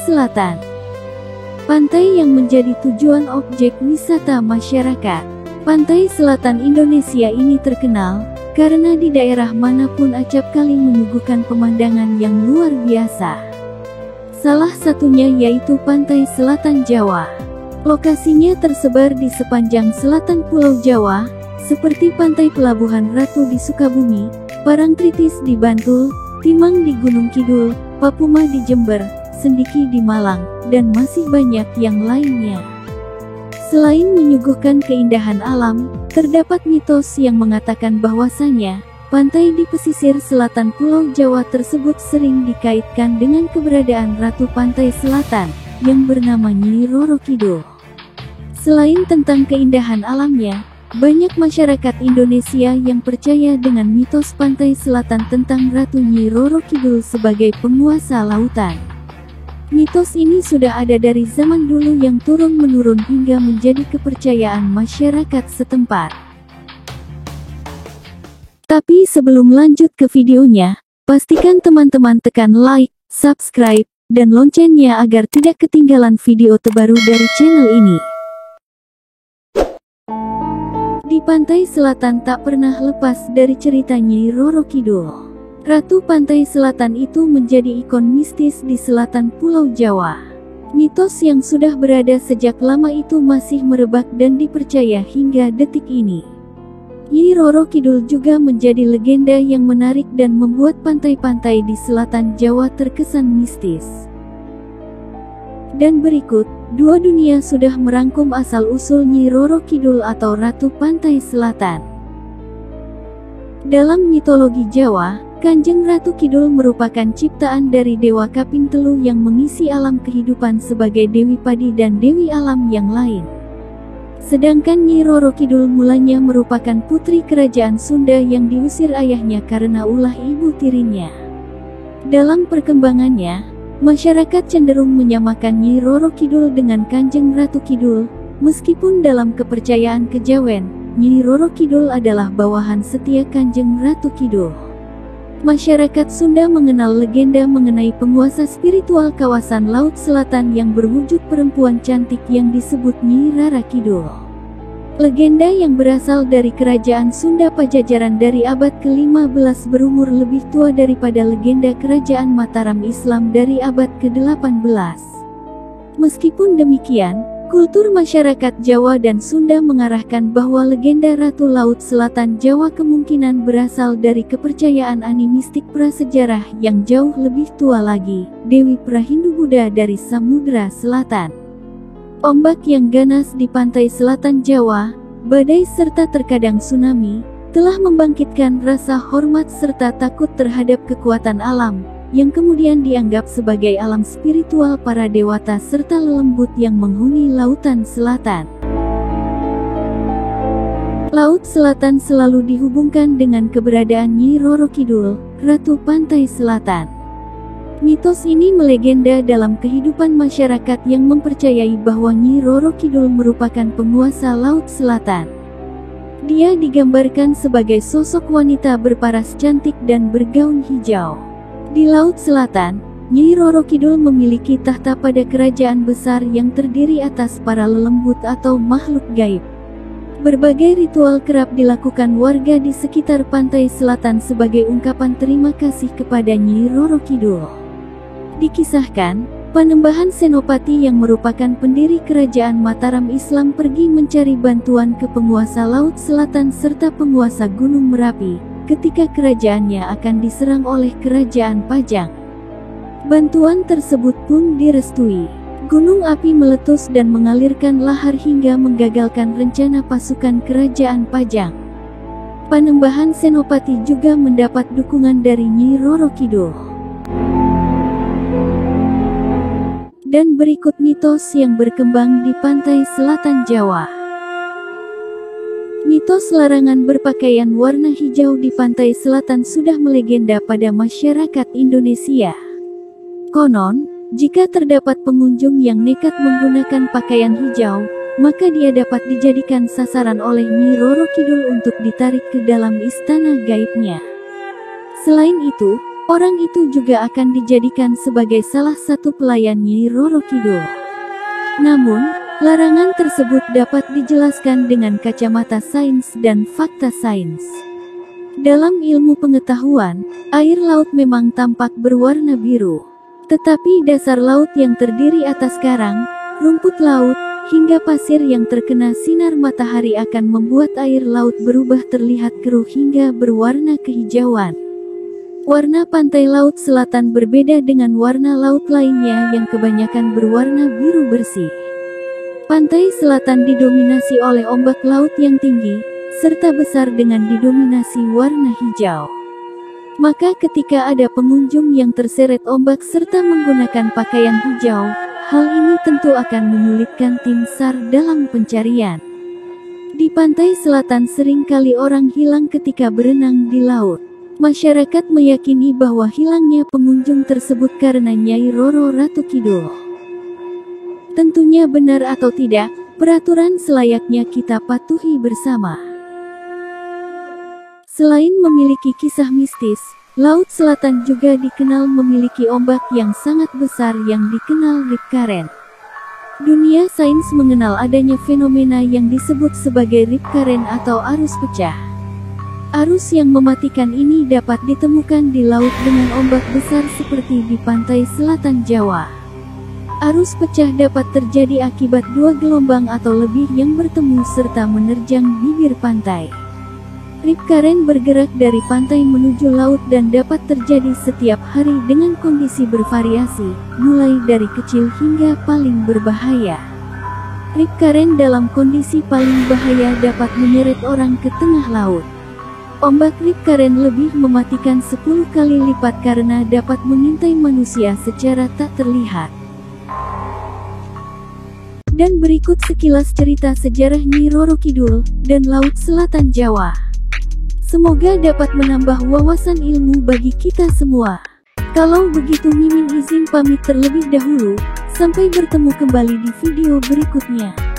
Selatan. Pantai yang menjadi tujuan objek wisata masyarakat. Pantai selatan Indonesia ini terkenal karena di daerah manapun acap kali menyuguhkan pemandangan yang luar biasa. Salah satunya yaitu Pantai Selatan Jawa. Lokasinya tersebar di sepanjang selatan Pulau Jawa, seperti Pantai Pelabuhan Ratu di Sukabumi, Parangtritis di Bantul, Timang di Gunung Kidul, Papuma di Jember, Sendiki di Malang, dan masih banyak yang lainnya. Selain menyuguhkan keindahan alam, terdapat mitos yang mengatakan bahwasanya pantai di pesisir selatan Pulau Jawa tersebut sering dikaitkan dengan keberadaan Ratu Pantai Selatan yang bernama Nyi Roro Kidul. Selain tentang keindahan alamnya, banyak masyarakat Indonesia yang percaya dengan mitos pantai selatan tentang Ratu Nyi Roro Kidul sebagai penguasa lautan. Mitos ini sudah ada dari zaman dulu yang turun-menurun hingga menjadi kepercayaan masyarakat setempat. Tapi sebelum lanjut ke videonya, pastikan teman-teman tekan like, subscribe, dan loncengnya agar tidak ketinggalan video terbaru dari channel ini. Di pantai selatan tak pernah lepas dari cerita Nyi Roro Kidul. Ratu Pantai Selatan itu menjadi ikon mistis di selatan Pulau Jawa. Mitos yang sudah berada sejak lama itu masih merebak dan dipercaya hingga detik ini. Nyi Roro Kidul juga menjadi legenda yang menarik dan membuat pantai-pantai di selatan Jawa terkesan mistis. Dan berikut, dua dunia sudah merangkum asal-usul Nyi Roro Kidul atau Ratu Pantai Selatan. Dalam mitologi Jawa, Kanjeng Ratu Kidul merupakan ciptaan dari Dewa Kaping Telu yang mengisi alam kehidupan sebagai Dewi Padi dan Dewi Alam yang lain. Sedangkan Nyi Roro Kidul mulanya merupakan putri kerajaan Sunda yang diusir ayahnya karena ulah ibu tirinya. Dalam perkembangannya, masyarakat cenderung menyamakan Nyi Roro Kidul dengan Kanjeng Ratu Kidul, meskipun dalam kepercayaan kejawen, Nyi Roro Kidul adalah bawahan setia Kanjeng Ratu Kidul. Masyarakat Sunda mengenal legenda mengenai penguasa spiritual kawasan Laut Selatan yang berwujud perempuan cantik yang disebut Nyi Rara Kidul. Legenda yang berasal dari kerajaan Sunda Pajajaran dari abad ke-15 berumur lebih tua daripada legenda kerajaan Mataram Islam dari abad ke-18. Meskipun demikian, kultur masyarakat Jawa dan Sunda mengarahkan bahwa legenda Ratu Laut Selatan Jawa kemungkinan berasal dari kepercayaan animistik prasejarah yang jauh lebih tua lagi, Dewi Prahindu-Buddha dari Samudra Selatan. Ombak yang ganas di pantai selatan Jawa, badai serta terkadang tsunami, telah membangkitkan rasa hormat serta takut terhadap kekuatan alam, yang kemudian dianggap sebagai alam spiritual para dewata serta lelembut yang menghuni lautan selatan. Laut Selatan selalu dihubungkan dengan keberadaan Nyi Roro Kidul, Ratu Pantai Selatan. Mitos ini melegenda dalam kehidupan masyarakat yang mempercayai bahwa Nyi Roro Kidul merupakan penguasa Laut Selatan. Dia digambarkan sebagai sosok wanita berparas cantik dan bergaun hijau. Di Laut Selatan, Nyi Roro Kidul memiliki tahta pada kerajaan besar yang terdiri atas para lelembut atau makhluk gaib. Berbagai ritual kerap dilakukan warga di sekitar pantai selatan sebagai ungkapan terima kasih kepada Nyi Roro Kidul. Dikisahkan, Panembahan Senopati yang merupakan pendiri kerajaan Mataram Islam pergi mencari bantuan ke penguasa Laut Selatan serta penguasa Gunung Merapi, ketika kerajaannya akan diserang oleh kerajaan Pajang. Bantuan tersebut pun direstui. Gunung api meletus dan mengalirkan lahar hingga menggagalkan rencana pasukan kerajaan Pajang. Panembahan Senopati juga mendapat dukungan dari Nyi Roro Kidul. Dan berikut mitos yang berkembang di pantai selatan Jawa. Mitos larangan berpakaian warna hijau di pantai selatan sudah melegenda pada masyarakat Indonesia. Konon, jika terdapat pengunjung yang nekat menggunakan pakaian hijau, maka dia dapat dijadikan sasaran oleh Nyi Roro Kidul untuk ditarik ke dalam istana gaibnya. Selain itu, orang itu juga akan dijadikan sebagai salah satu pelayan Nyi Roro Kidul. Namun, larangan tersebut dapat dijelaskan dengan kacamata sains dan fakta sains. Dalam ilmu pengetahuan, air laut memang tampak berwarna biru. Tetapi dasar laut yang terdiri atas karang, rumput laut, hingga pasir yang terkena sinar matahari akan membuat air laut berubah terlihat keruh hingga berwarna kehijauan. Warna pantai laut selatan berbeda dengan warna laut lainnya yang kebanyakan berwarna biru bersih. Pantai selatan didominasi oleh ombak laut yang tinggi, serta besar dengan didominasi warna hijau. Maka ketika ada pengunjung yang terseret ombak serta menggunakan pakaian hijau, hal ini tentu akan menyulitkan tim SAR dalam pencarian. Di pantai selatan seringkali orang hilang ketika berenang di laut. Masyarakat meyakini bahwa hilangnya pengunjung tersebut karena Nyai Roro Ratu Kidul. Tentunya benar atau tidak, peraturan selayaknya kita patuhi bersama. Selain memiliki kisah mistis, Laut Selatan juga dikenal memiliki ombak yang sangat besar yang dikenal rip current. Dunia sains mengenal adanya fenomena yang disebut sebagai rip current atau arus pecah. Arus yang mematikan ini dapat ditemukan di laut dengan ombak besar seperti di pantai selatan Jawa. Arus pecah dapat terjadi akibat dua gelombang atau lebih yang bertemu serta menerjang bibir pantai. Rip current bergerak dari pantai menuju laut dan dapat terjadi setiap hari dengan kondisi bervariasi, mulai dari kecil hingga paling berbahaya. Rip current dalam kondisi paling bahaya dapat menyeret orang ke tengah laut. Ombak rip current lebih mematikan 10 kali lipat karena dapat mengintai manusia secara tak terlihat. Dan berikut sekilas cerita sejarah Nyi Roro Kidul dan Laut Selatan Jawa. Semoga dapat menambah wawasan ilmu bagi kita semua. Kalau begitu Mimin izin pamit terlebih dahulu, sampai bertemu kembali di video berikutnya.